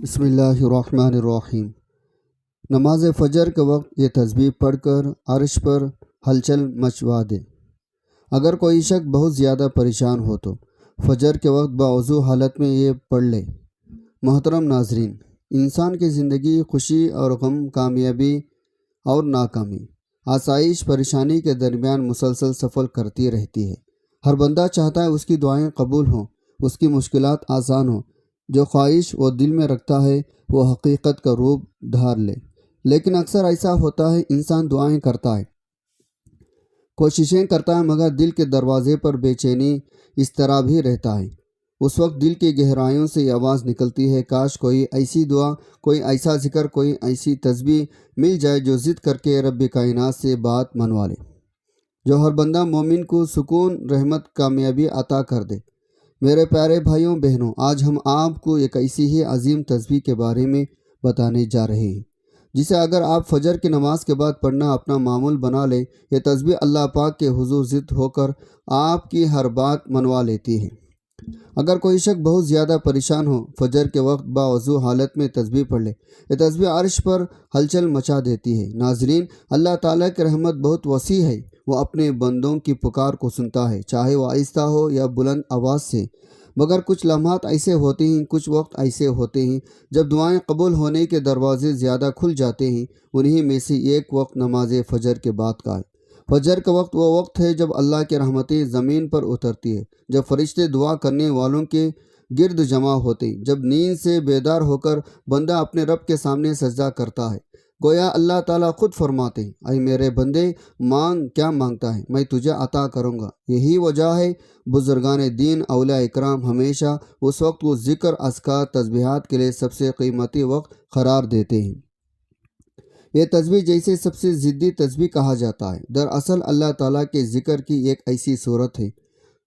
بسم اللہ الرحمن الرحیم۔ نماز فجر کے وقت یہ تسبیح پڑھ کر عرش پر ہلچل مچوا دے۔ اگر کوئی شخص بہت زیادہ پریشان ہو تو فجر کے وقت باوضو حالت میں یہ پڑھ لے۔ محترم ناظرین، انسان کی زندگی خوشی اور غم، کامیابی اور ناکامی، آسائش پریشانی کے درمیان مسلسل سفر کرتی رہتی ہے۔ ہر بندہ چاہتا ہے اس کی دعائیں قبول ہوں، اس کی مشکلات آسان ہوں۔ جو خواہش وہ دل میں رکھتا ہے وہ حقیقت کا روپ دھار لے، لیکن اکثر ایسا ہوتا ہے، انسان دعائیں کرتا ہے، کوششیں کرتا ہے، مگر دل کے دروازے پر بے چینی اس طرح بھی رہتا ہے۔ اس وقت دل کی گہرائیوں سے یہ آواز نکلتی ہے، کاش کوئی ایسی دعا، کوئی ایسا ذکر، کوئی ایسی تسبیح مل جائے جو ضد کر کے رب کائنات سے بات منوا لے، جو ہر بندہ مومن کو سکون، رحمت، کامیابی عطا کر دے۔ میرے پیارے بھائیوں بہنوں، آج ہم آپ کو ایک ایسی ہی عظیم تسبیح کے بارے میں بتانے جا رہے ہیں جسے اگر آپ فجر کی نماز کے بعد پڑھنا اپنا معمول بنا لیں۔ یہ تسبیح اللہ پاک کے حضور ضد ہو کر آپ کی ہر بات منوا لیتی ہے۔ اگر کوئی شخص بہت زیادہ پریشان ہو، فجر کے وقت باوضو حالت میں تسبیح پڑھ لے، یہ تسبیح عرش پر ہلچل مچا دیتی ہے۔ ناظرین، اللہ تعالیٰ کی رحمت بہت وسیع ہے، وہ اپنے بندوں کی پکار کو سنتا ہے، چاہے وہ آہستہ ہو یا بلند آواز سے۔ مگر کچھ لمحات ایسے ہوتے ہیں، کچھ وقت ایسے ہوتے ہیں جب دعائیں قبول ہونے کے دروازے زیادہ کھل جاتے ہیں۔ انہی میں سے ایک وقت نماز فجر کے بعد کا ہے۔ فجر کا وقت وہ وقت ہے جب اللہ کی رحمتیں زمین پر اترتی ہے، جب فرشتے دعا کرنے والوں کے گرد جمع ہوتے ہیں، جب نیند سے بیدار ہو کر بندہ اپنے رب کے سامنے سجدہ کرتا ہے۔ گویا اللہ تعالیٰ خود فرماتے ہیں، اے میرے بندے، مانگ، کیا مانگتا ہے، میں تجھے عطا کروں گا۔ یہی وجہ ہے بزرگان دین، اولیاء اکرام ہمیشہ اس وقت کو ذکر، اذکار، تسبیحات کے لیے سب سے قیمتی وقت قرار دیتے ہیں۔ یہ تسبیح جیسے سب سے ضدی تسبیح کہا جاتا ہے، دراصل اللہ تعالیٰ کے ذکر کی ایک ایسی صورت ہے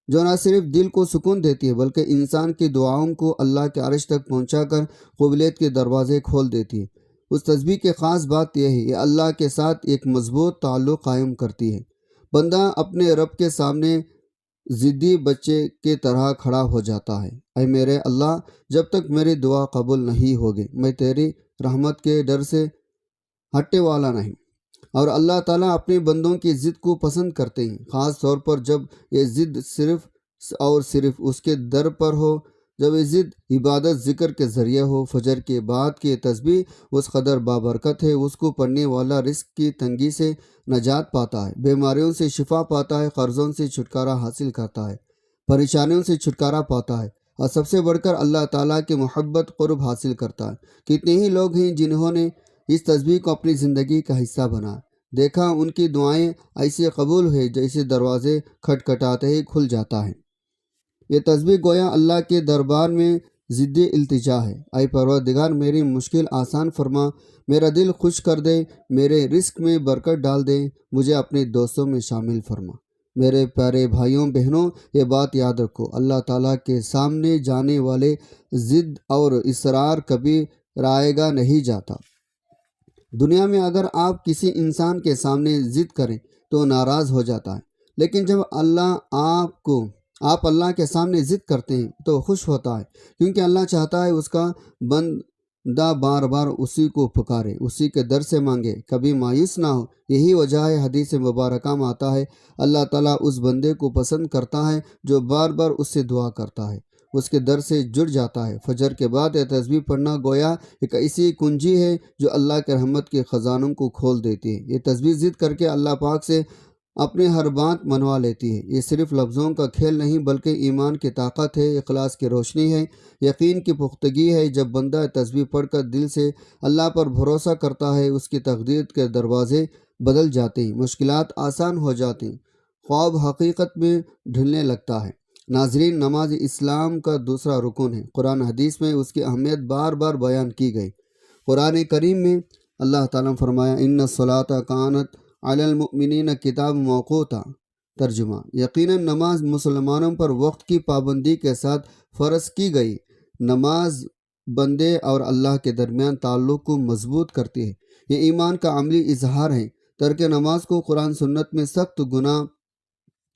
جو نہ صرف دل کو سکون دیتی ہے بلکہ انسان کی دعاؤں کو اللہ کے عرش تک پہنچا کر قبولیت کے دروازے کھول دیتی ہے۔ اس تسبیح کی خاص بات یہ ہے، یہ اللہ کے ساتھ ایک مضبوط تعلق قائم کرتی ہے۔ بندہ اپنے رب کے سامنے ضدی بچے کی طرح کھڑا ہو جاتا ہے، اے میرے اللہ، جب تک میری دعا قبول نہیں ہوگی میں تیری رحمت کے ڈر سے ہٹنے والا نہیں۔ اور اللہ تعالیٰ اپنے بندوں کی ضد کو پسند کرتے ہیں، خاص طور پر جب یہ ضد صرف اور صرف اس کے در پر ہو، جب یہ ضد عبادت، ذکر کے ذریعے ہو۔ فجر کے بعد کی تسبیح اس قدر بابرکت ہے، اس کو پڑھنے والا رزق کی تنگی سے نجات پاتا ہے، بیماریوں سے شفا پاتا ہے، قرضوں سے چھٹکارا حاصل کرتا ہے، پریشانیوں سے چھٹکارا پاتا ہے، اور سب سے بڑھ کر اللہ تعالیٰ کی محبت، قرب حاصل کرتا ہے۔ کتنے ہی لوگ ہیں جنہوں نے اس تسبیح کو اپنی زندگی کا حصہ بنا دیکھا، ان کی دعائیں ایسے قبول ہوئے جیسے دروازے کھٹکھٹاتے ہی کھل جاتا ہے۔ یہ تسبیح گویا اللہ کے دربار میں ضدی التجا ہے، اے پروردگار، میری مشکل آسان فرما، میرا دل خوش کر دے، میرے رزق میں برکت ڈال دے، مجھے اپنے دوستوں میں شامل فرما۔ میرے پیارے بھائیوں بہنوں، یہ بات یاد رکھو، اللہ تعالیٰ کے سامنے جانے والے ضد اور اصرار کبھی رائے گا نہیں جاتا۔ دنیا میں اگر آپ کسی انسان کے سامنے ضد کریں تو ناراض ہو جاتا ہے، لیکن جب آپ اللہ کے سامنے ضد کرتے ہیں تو خوش ہوتا ہے، کیونکہ اللہ چاہتا ہے اس کا بندہ بار بار اسی کو پکارے، اسی کے در سے مانگے، کبھی مایوس نہ ہو۔ یہی وجہ ہے حدیث مبارکہ میں آتا ہے، اللہ تعالیٰ اس بندے کو پسند کرتا ہے جو بار بار اس سے دعا کرتا ہے، اس کے در سے جڑ جاتا ہے۔ فجر کے بعد یہ تسبیح پڑھنا گویا ایک ایسی کنجی ہے جو اللہ کے رحمت کے خزانوں کو کھول دیتی ہے۔ یہ تسبیح ضد کر کے اللہ پاک سے اپنے ہر بات منوا لیتی ہے۔ یہ صرف لفظوں کا کھیل نہیں بلکہ ایمان کی طاقت ہے، اخلاص کی روشنی ہے، یقین کی پختگی ہے۔ جب بندہ تسبیح پڑھ کر دل سے اللہ پر بھروسہ کرتا ہے، اس کی تقدیر کے دروازے بدل جاتے ہیں، مشکلات آسان ہو جاتی ہیں، خواب حقیقت میں ڈھلنے لگتا ہے۔ ناظرین، نماز اسلام کا دوسرا رکن ہے۔ قرآن حدیث میں اس کی اہمیت بار بار بیان کی گئی۔ قرآن کریم میں اللہ تعالیٰ نے فرمایا، ان الصلاۃ کانت علی المؤمنین کتاب موقوتا۔ ترجمہ، یقیناً نماز مسلمانوں پر وقت کی پابندی کے ساتھ فرض کی گئی۔ نماز بندے اور اللہ کے درمیان تعلق کو مضبوط کرتی ہے، یہ ایمان کا عملی اظہار ہے۔ ترک نماز کو قرآن سنت میں سخت گناہ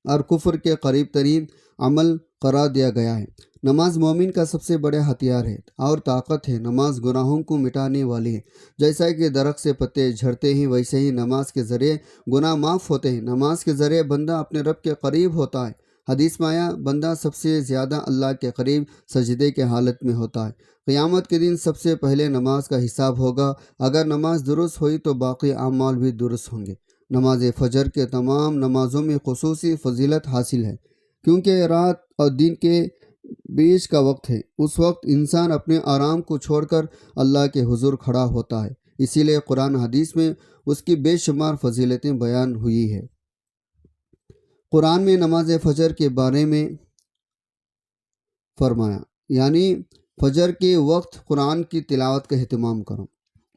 اور کفر کے قریب ترین عمل قرار دیا گیا ہے۔ نماز مومن کا سب سے بڑا ہتھیار ہے اور طاقت ہے۔ نماز گناہوں کو مٹانے والی ہے۔ جیسا کہ درخت سے پتے جھڑتے ہیں ویسے ہی نماز کے ذریعے گناہ معاف ہوتے ہیں۔ نماز کے ذریعے بندہ اپنے رب کے قریب ہوتا ہے۔ حدیث میں آیا، بندہ سب سے زیادہ اللہ کے قریب سجدے کے حالت میں ہوتا ہے۔ قیامت کے دن سب سے پہلے نماز کا حساب ہوگا۔ اگر نماز درست ہوئی تو باقی اعمال بھی درست ہوں گے۔ نماز فجر کے تمام نمازوں میں خصوصی فضیلت حاصل ہے، کیونکہ رات اور دن کے بیچ کا وقت ہے۔ اس وقت انسان اپنے آرام کو چھوڑ کر اللہ کے حضور کھڑا ہوتا ہے، اسی لیے قرآن حدیث میں اس کی بے شمار فضیلتیں بیان ہوئی ہے۔ قرآن میں نماز فجر کے بارے میں فرمایا، یعنی فجر کے وقت قرآن کی تلاوت کا اہتمام کرو۔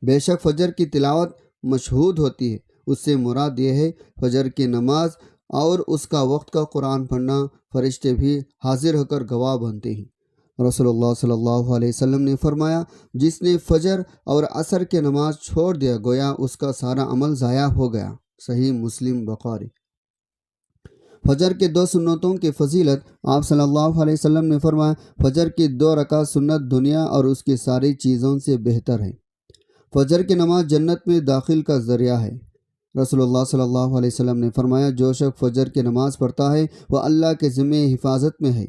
بے شک فجر کی تلاوت مشہود ہوتی ہے، اس سے مراد یہ ہے فجر کی نماز اور اس کا وقت کا قرآن پڑھنا۔ فرشتے بھی حاضر ہو کر گواہ بنتے ہیں۔ رسول اللہ صلی اللہ علیہ وسلم نے فرمایا، جس نے فجر اور عصر کی نماز چھوڑ دیا گویا اس کا سارا عمل ضائع ہو گیا۔ صحیح مسلم بخاری۔ فجر کے 2 سنتوں کی فضیلت۔ آپ صلی اللہ علیہ وسلم نے فرمایا، فجر کی 2 رکعت سنت دنیا اور اس کی ساری چیزوں سے بہتر ہے۔ فجر کی نماز جنت میں داخل کا ذریعہ ہے۔ رسول اللہ صلی اللہ علیہ وسلم نے فرمایا، جو شخص فجر کی نماز پڑھتا ہے وہ اللہ کے ذمہ حفاظت میں ہے۔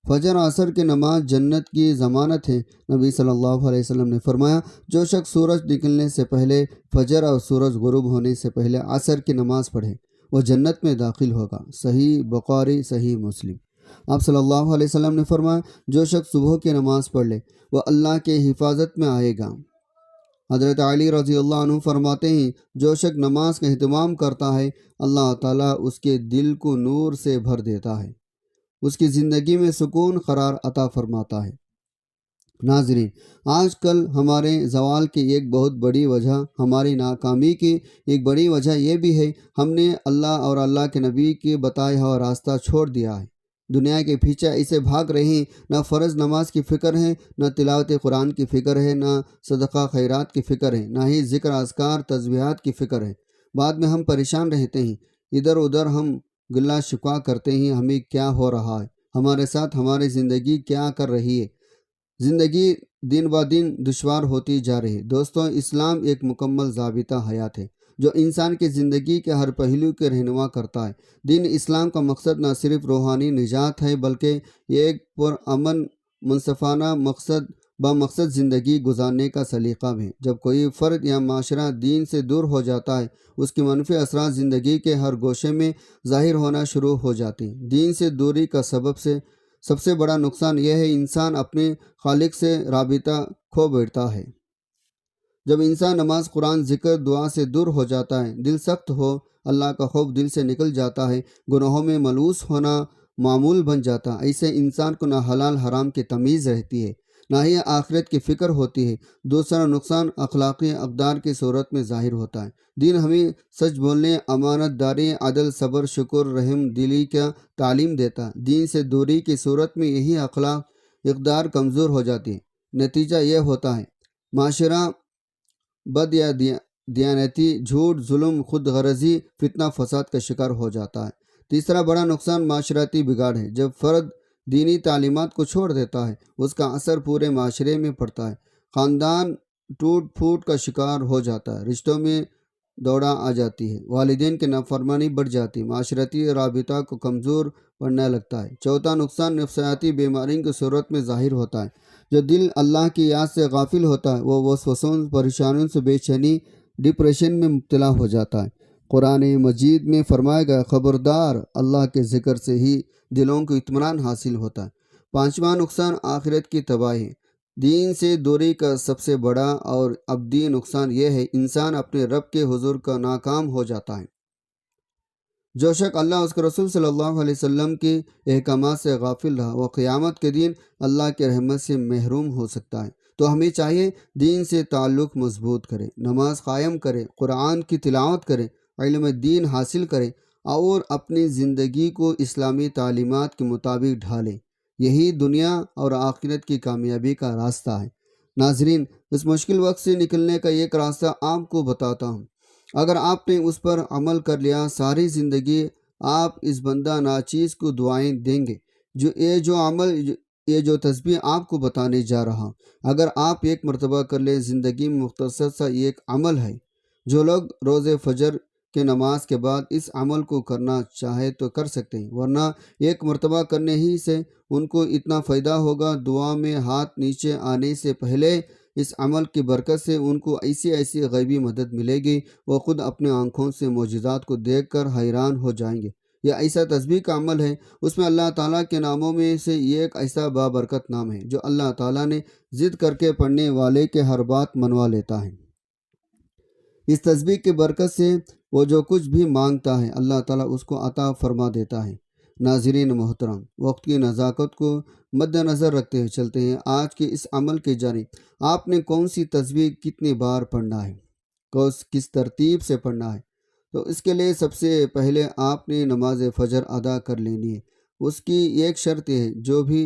فجر اور عصر کی نماز جنت کی ضمانت ہے۔ نبی صلی اللہ علیہ وسلم نے فرمایا، جو شخص سورج نکلنے سے پہلے فجر اور سورج غروب ہونے سے پہلے عصر کی نماز پڑھے وہ جنت میں داخل ہوگا۔ صحیح بخاری، صحیح مسلم۔ آپ صلی اللہ علیہ وسلم نے فرمایا، جو شخص صبح کی نماز پڑھ لے وہ اللہ کے حفاظت میں آئے گا۔ حضرت علی رضی اللہ عنہ فرماتے ہیں، جو شخص نماز کا اہتمام کرتا ہے اللہ تعالیٰ اس کے دل کو نور سے بھر دیتا ہے، اس کی زندگی میں سکون قرار عطا فرماتا ہے۔ ناظرین، آج کل ہمارے زوال کی ایک بہت بڑی وجہ، ہماری ناکامی کی ایک بڑی وجہ یہ بھی ہے، ہم نے اللہ اور اللہ کے نبی کے بتایا ہوا راستہ چھوڑ دیا ہے۔ دنیا کے پیچھے اسے بھاگ رہے ہیں۔ نہ فرض نماز کی فکر ہے، نہ تلاوت قرآن کی فکر ہے، نہ صدقہ خیرات کی فکر ہے، نہ ہی ذکر اذکار تسبیحات کی فکر ہے۔ بعد میں ہم پریشان رہتے ہیں، ادھر ادھر ہم گلہ شکوہ کرتے ہیں، ہمیں کیا ہو رہا ہے، ہمارے ساتھ ہماری زندگی کیا کر رہی ہے۔ زندگی دن بہ دن دشوار ہوتی جا رہی ہے۔ دوستوں، اسلام ایک مکمل ضابطہ حیات ہے جو انسان کی زندگی کے ہر پہلو کے رہنما کرتا ہے۔ دین اسلام کا مقصد نہ صرف روحانی نجات ہے بلکہ یہ ایک پرامن منصفانہ بمقصد زندگی گزارنے کا سلیقہ بھی ہے۔ جب کوئی فرد یا معاشرہ دین سے دور ہو جاتا ہے اس کی منفی اثرات زندگی کے ہر گوشے میں ظاہر ہونا شروع ہو جاتے ہیں۔ دین سے دوری کا سب سے بڑا نقصان یہ ہے انسان اپنے خالق سے رابطہ کھو بیٹھتا ہے۔ جب انسان نماز، قرآن، ذکر، دعا سے دور ہو جاتا ہے، دل سخت ہو، اللہ کا خوف دل سے نکل جاتا ہے، گناہوں میں ملوث ہونا معمول بن جاتا ہے، ایسے انسان کو نہ حلال حرام کی تمیز رہتی ہے، نہ ہی آخرت کی فکر ہوتی ہے۔ دوسرا نقصان اخلاقی اقدار کی صورت میں ظاہر ہوتا ہے۔ دین ہمیں سچ بولنے، امانت داری، عدل، صبر، شکر، رحم دلی کا تعلیم دیتا ہے۔ دین سے دوری کی صورت میں یہی اخلاق اقدار کمزور ہو جاتی ہے۔ نتیجہ یہ ہوتا ہے معاشرہ بد یا دیانتی، جھوٹ، ظلم، خود غرضی، فتنہ فساد کا شکار ہو جاتا ہے۔ تیسرا بڑا نقصان معاشرتی بگاڑ ہے۔ جب فرد دینی تعلیمات کو چھوڑ دیتا ہے اس کا اثر پورے معاشرے میں پڑتا ہے۔ خاندان ٹوٹ پھوٹ کا شکار ہو جاتا ہے، رشتوں میں دوڑا آ جاتی ہے، والدین کی نافرمانی بڑھ جاتی ہے، معاشرتی رابطہ کو کمزور پڑنے لگتا ہے۔ چوتھا نقصان نفسیاتی بیماری کی صورت میں ظاہر ہوتا ہے۔ جو دل اللہ کی یاد سے غافل ہوتا ہے وہ وسوسوں، پریشانیوں سے بے چینی، ڈپریشن میں مبتلا ہو جاتا ہے۔ قرآن مجید میں فرمایا گیا، خبردار اللہ کے ذکر سے ہی دلوں کو اطمینان حاصل ہوتا ہے۔ پانچواں نقصان آخرت کی تباہی ہے۔ دین سے دوری کا سب سے بڑا اور ابدی نقصان یہ ہے انسان اپنے رب کے حضور کا ناکام ہو جاتا ہے۔ جو شخص اللہ اس کے رسول صلی اللہ علیہ وسلم کی احکامات سے غافل رہا وہ قیامت کے دن اللہ کے رحمت سے محروم ہو سکتا ہے۔ تو ہمیں چاہیے دین سے تعلق مضبوط کرے، نماز قائم کرے، قرآن کی تلاوت کرے، علم دین حاصل کرے اور اپنی زندگی کو اسلامی تعلیمات کے مطابق ڈھالے۔ یہی دنیا اور آخرت کی کامیابی کا راستہ ہے۔ ناظرین، اس مشکل وقت سے نکلنے کا ایک راستہ آپ کو بتاتا ہوں۔ اگر آپ نے اس پر عمل کر لیا ساری زندگی آپ اس بندہ ناچیز کو دعائیں دیں گے۔ جو عمل یہ جو تسبیح آپ کو بتانے جا رہا ہوں، اگر آپ ایک مرتبہ کر لیں، زندگی میں مختصر سا یہ ایک عمل ہے۔ جو لوگ روز فجر کے نماز کے بعد اس عمل کو کرنا چاہے تو کر سکتے ہیں، ورنہ ایک مرتبہ کرنے ہی سے ان کو اتنا فائدہ ہوگا۔ دعا میں ہاتھ نیچے آنے سے پہلے اس عمل کی برکت سے ان کو ایسی غیبی مدد ملے گی، وہ خود اپنے آنکھوں سے معجزات کو دیکھ کر حیران ہو جائیں گے۔ یہ ایسا تسبیح کا عمل ہے، اس میں اللہ تعالیٰ کے ناموں میں سے یہ ایک ایسا بابرکت نام ہے جو اللہ تعالیٰ نے ضد کر کے پڑھنے والے کے ہر بات منوا لیتا ہے۔ اس تسبیح کی برکت سے وہ جو کچھ بھی مانگتا ہے اللہ تعالیٰ اس کو عطا فرما دیتا ہے۔ ناظرین محترم، وقت کی نزاکت کو مد نظر رکھتے ہوئے چلتے ہیں آج کے اس عمل کی جانب۔ آپ نے کون سی تسبیح کتنی بار پڑھنا ہے، کس ترتیب سے پڑھنا ہے؟ تو اس کے لیے سب سے پہلے آپ نے نماز فجر ادا کر لینی ہے۔ اس کی ایک شرط ہے، جو بھی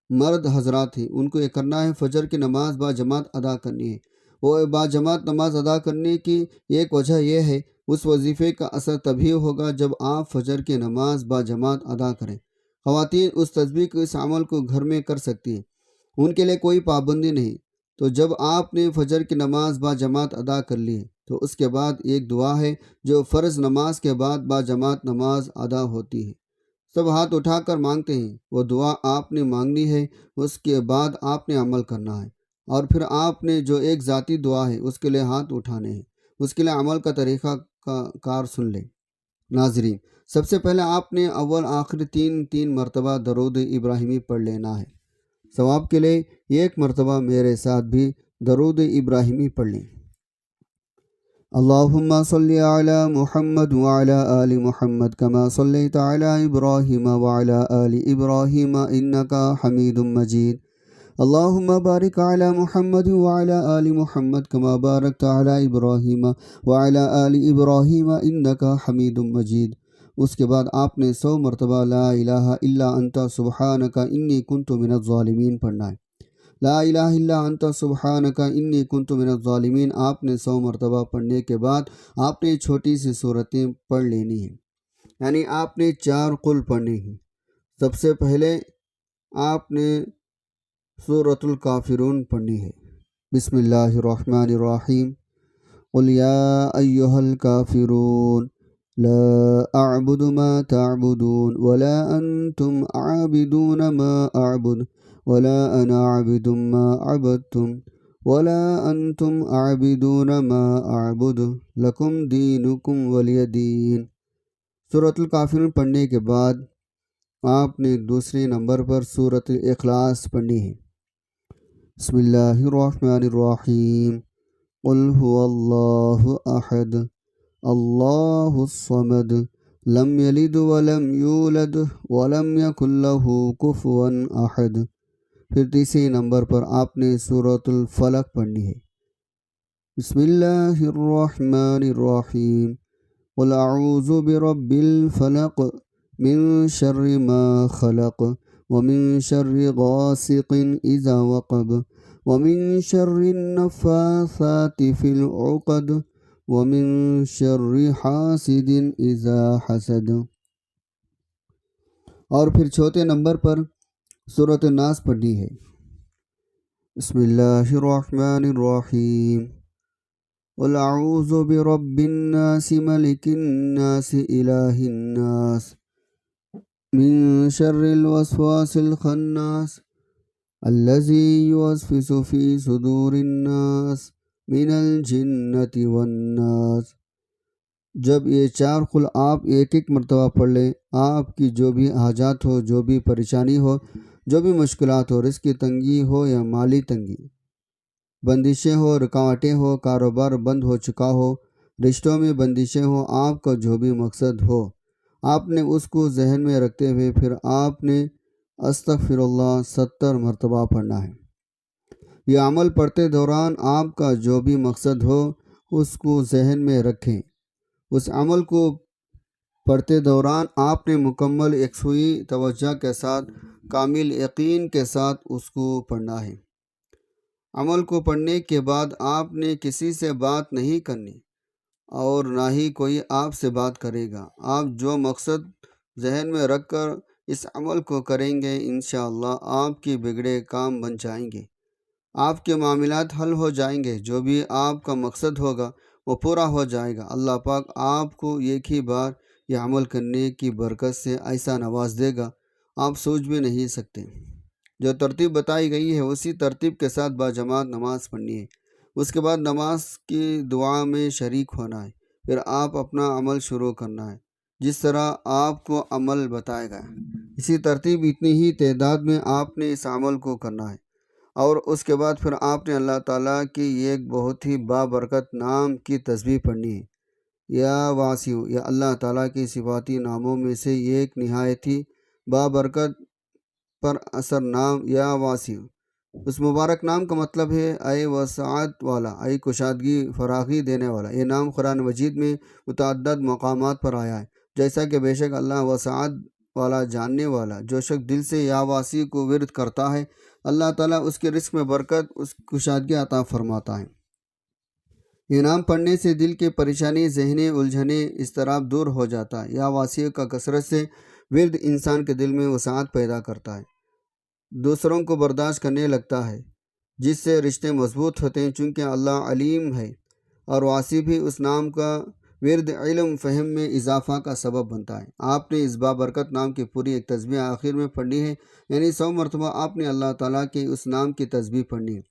مرد حضرات ہیں ان کو یہ کرنا ہے، فجر کی نماز با جماعت ادا کرنی ہے۔ وہ با جماعت نماز ادا کرنے کی ایک وجہ یہ ہے، اس وظیفے کا اثر تبھی ہوگا جب آپ فجر کی نماز با جماعت ادا کریں۔ خواتین اس تسبیح کو، اس عمل کو گھر میں کر سکتی ہیں، ان کے لیے کوئی پابندی نہیں۔ تو جب آپ نے فجر کی نماز با جماعت ادا کر لی تو اس کے بعد ایک دعا ہے جو فرض نماز کے بعد با جماعت نماز ادا ہوتی ہے۔ سب ہاتھ اٹھا کر مانگتے ہیں، وہ دعا آپ نے مانگنی ہے، اس کے بعد آپ نے عمل کرنا ہے، اور پھر آپ نے جو ایک ذاتی دعا ہے اس کے لیے ہاتھ اٹھانے ہیں۔ اس کے لیے عمل کا طریقہ کار سن لیں۔ ناظرین، سب سے پہلے آپ نے اول آخر تین مرتبہ درود ابراہیمی پڑھ لینا ہے۔ ثواب کے لیے ایک مرتبہ میرے ساتھ بھی درود ابراہیمی پڑھ لیں۔ اللہم صلی علی محمد وعلی آل محمد کما صلیت علی ابراہیم وعلی آل ابراہیم انکا حمید مجید۔ اللہم بارک علی محمد وعلی آل محمد کما بارکت علی ابراہیم وعلی آل ابراہیم انکا حمید مجید۔ اس کے بعد آپ نے 100 مرتبہ لا الہ الا انت سبحانک انی کنت من الظالمین پڑھنا ہے۔ لا الہ الا انت سبحانک انی کنت من الظالمین آپ نے 100 مرتبہ پڑھنے کے بعد آپ نے چھوٹی سی صورتیں پڑھ لینی ہیں، یعنی آپ نے 4 قل پڑھنی ہیں۔ سب سے پہلے آپ نے سورۃ الکافرون پڑھنی ہے۔ بسم اللہ الرحمن الرحیم۔ قل یا ایہا الکافرون لا اعبد ما تعبدون ولا انتم عابدون ما اعبد ولا انا عابد ما عبدتم ولا انتم عابدون ما اعبد لکم دینکم ولی دین۔ سورۃ الکافرون پڑھنے کے بعد آپ نے دوسرے نمبر پر سورۃ الاخلاص پڑھنی ہے۔ بسم اللہ الرحمن الرحیم۔ قل هو اللہ احد اللہ الصمد لم یلد ولم یولد ولم یکن له کفوا احد۔ پھر تیسرے نمبر پر آپ نے سورۃ الفلق پڑھنی ہے۔ بسم اللہ الرحمن الرحیم۔ قل اعوذ برب الفلق من شر ما خلق ومن شر غاسق اذا وقب ومن شر النفاثات في العقد ومن شر حاسد اذا حسد۔ اور پھر چوتھے نمبر پر سورۃ الناس پڑھنی ہے۔ بسم اللہ الرحمن الرحیم۔ قل اعوذ برب الناس ملک الناس الہ الناس من شر الوسواس الخناس الذی یوسوس فی صدور الناس من الجنۃ والناس۔ جب یہ 4 قل آپ ایک ایک مرتبہ پڑھ لیں، آپ کی جو بھی حاجات ہو، جو بھی پریشانی ہو، جو بھی مشکلات ہو، رزق کی تنگی ہو یا مالی تنگی، بندشیں ہو، رکاوٹیں ہو، کاروبار بند ہو چکا ہو، رشتوں میں بندشیں ہو، آپ کا جو بھی مقصد ہو، آپ نے اس کو ذہن میں رکھتے ہوئے پھر آپ نے استغفر اللہ 70 مرتبہ پڑھنا ہے۔ یہ عمل پڑھتے دوران آپ کا جو بھی مقصد ہو اس کو ذہن میں رکھیں۔ اس عمل کو پڑھتے دوران آپ نے مکمل یکسوئی توجہ کے ساتھ، کامل یقین کے ساتھ اس کو پڑھنا ہے۔ عمل کو پڑھنے کے بعد آپ نے کسی سے بات نہیں کرنی اور نہ ہی کوئی آپ سے بات کرے گا۔ آپ جو مقصد ذہن میں رکھ کر اس عمل کو کریں گے انشاءاللہ آپ کے بگڑے کام بن جائیں گے، آپ کے معاملات حل ہو جائیں گے، جو بھی آپ کا مقصد ہوگا وہ پورا ہو جائے گا۔ اللہ پاک آپ کو ایک ہی بار یہ عمل کرنے کی برکت سے ایسا نواز دے گا آپ سوچ بھی نہیں سکتے۔ جو ترتیب بتائی گئی ہے اسی ترتیب کے ساتھ باجماعت نماز پڑھنی ہے، اس کے بعد نماز کی دعا میں شریک ہونا ہے، پھر آپ اپنا عمل شروع کرنا ہے جس طرح آپ کو عمل بتائے گا، اسی ترتیب اتنی ہی تعداد میں آپ نے اس عمل کو کرنا ہے، اور اس کے بعد پھر آپ نے اللہ تعالیٰ کی ایک بہت ہی بابرکت نام کی تسبیح پڑھنی ہے، یا واسع، یا اللہ تعالیٰ کی صفاتی ناموں میں سے ایک نہایت ہی بابرکت پر اثر نام یا واسع۔ اس مبارک نام کا مطلب ہے اے وسعت والا، اے کشادگی فراخی دینے والا۔ یہ نام قرآن مجید میں متعدد مقامات پر آیا ہے، جیسا کہ بے شک اللہ وسعت والا، جاننے والا، جو شخص دل سے یا واسع کو ورد کرتا ہے اللہ تعالیٰ اس کے رزق میں برکت، اس کشادگی عطا فرماتا ہے۔ یہ نام پڑھنے سے دل کی پریشانی، ذہنی الجھنیں، اضطراب دور ہو جاتا ہے۔ یا واسع کا کثرت سے ورد انسان کے دل میں وسعت پیدا کرتا ہے، دوسروں کو برداشت کرنے لگتا ہے، جس سے رشتے مضبوط ہوتے ہیں، چونکہ اللہ علیم ہے، اور واسع بھی اس نام کا ورد علم فہم میں اضافہ کا سبب بنتا ہے۔ آپ نے اس بابرکت نام کی پوری ایک تسبیح آخر میں پڑھنی ہے، یعنی 100 مرتبہ آپ نے اللہ تعالیٰ کے اس نام کی تسبیح پڑھنی ہے،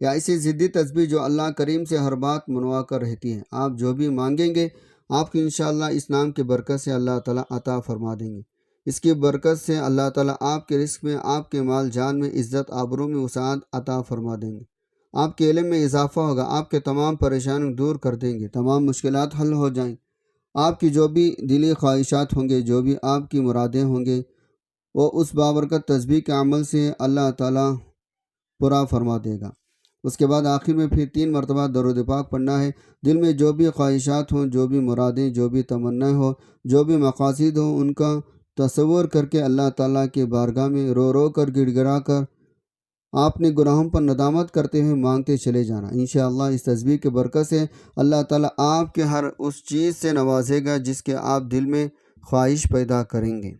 یا ایسی ضدی تسبیح جو اللہ کریم سے ہر بات منوا کر رہتی ہے۔ آپ جو بھی مانگیں گے آپ کو انشاءاللہ اس نام کی برکت سے اللہ تعالیٰ عطا فرما دیں گے۔ اس کی برکت سے اللہ تعالیٰ آپ کے رزق میں، آپ کے مال جان میں، عزت آبرو میں وسعت عطا فرما دیں گے، آپ کے علم میں اضافہ ہوگا، آپ کے تمام پریشانیوں دور کر دیں گے، تمام مشکلات حل ہو جائیں، آپ کی جو بھی دلی خواہشات ہوں گے، جو بھی آپ کی مرادیں ہوں گے، وہ اس بابرکت تسبیح کے عمل سے اللہ تعالیٰ پورا فرما دے گا۔ اس کے بعد آخر میں پھر 3 مرتبہ درود پاک پڑھنا ہے۔ دل میں جو بھی خواہشات ہوں، جو بھی مرادیں، جو بھی تمنا ہو، جو بھی مقاصد ہوں، ان کا تصور کر کے اللہ تعالیٰ کی بارگاہ میں رو رو کر، گڑ گڑا کر، آپ نے گناہوں پر ندامت کرتے ہوئے مانگتے چلے جانا۔ انشاءاللہ اس تسبیح کی برکت سے اللہ تعالیٰ آپ کے ہر اس چیز سے نوازے گا جس کے آپ دل میں خواہش پیدا کریں گے۔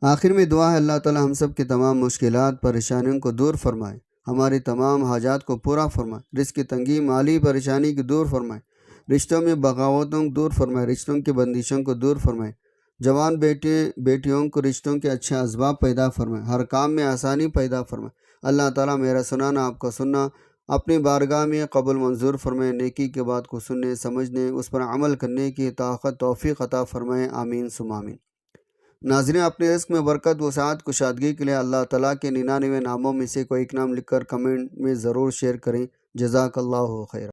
آخر میں دعا ہے اللہ تعالیٰ ہم سب کے تمام مشکلات، پریشانیوں کو دور فرمائے، ہماری تمام حاجات کو پورا فرمائے، رزق کی تنگی، مالی پریشانی کو دور فرمائے، رشتوں میں بغاوتوں کو دور فرمائے، رشتوں کی بندشوں کو دور فرمائے، جوان بیٹیوں کو رشتوں کے اچھے اسباب پیدا فرمائے، ہر کام میں آسانی پیدا فرمائے۔ اللہ تعالیٰ میرا سنانا، آپ کا سننا اپنی بارگاہ میں قبول منظور فرمائے، نیکی کے بات کو سننے، سمجھنے، اس پر عمل کرنے کی طاقت توفیق عطا فرمائے، آمین ثم آمین۔ ناظرین، اپنے رزق میں برکت، وسعت، کشادگی کے لیے اللہ تعالیٰ کے 99 ناموں میں سے کوئی ایک نام لکھ کر کمنٹ میں ضرور شیئر کریں۔ جزاک اللہ خیر۔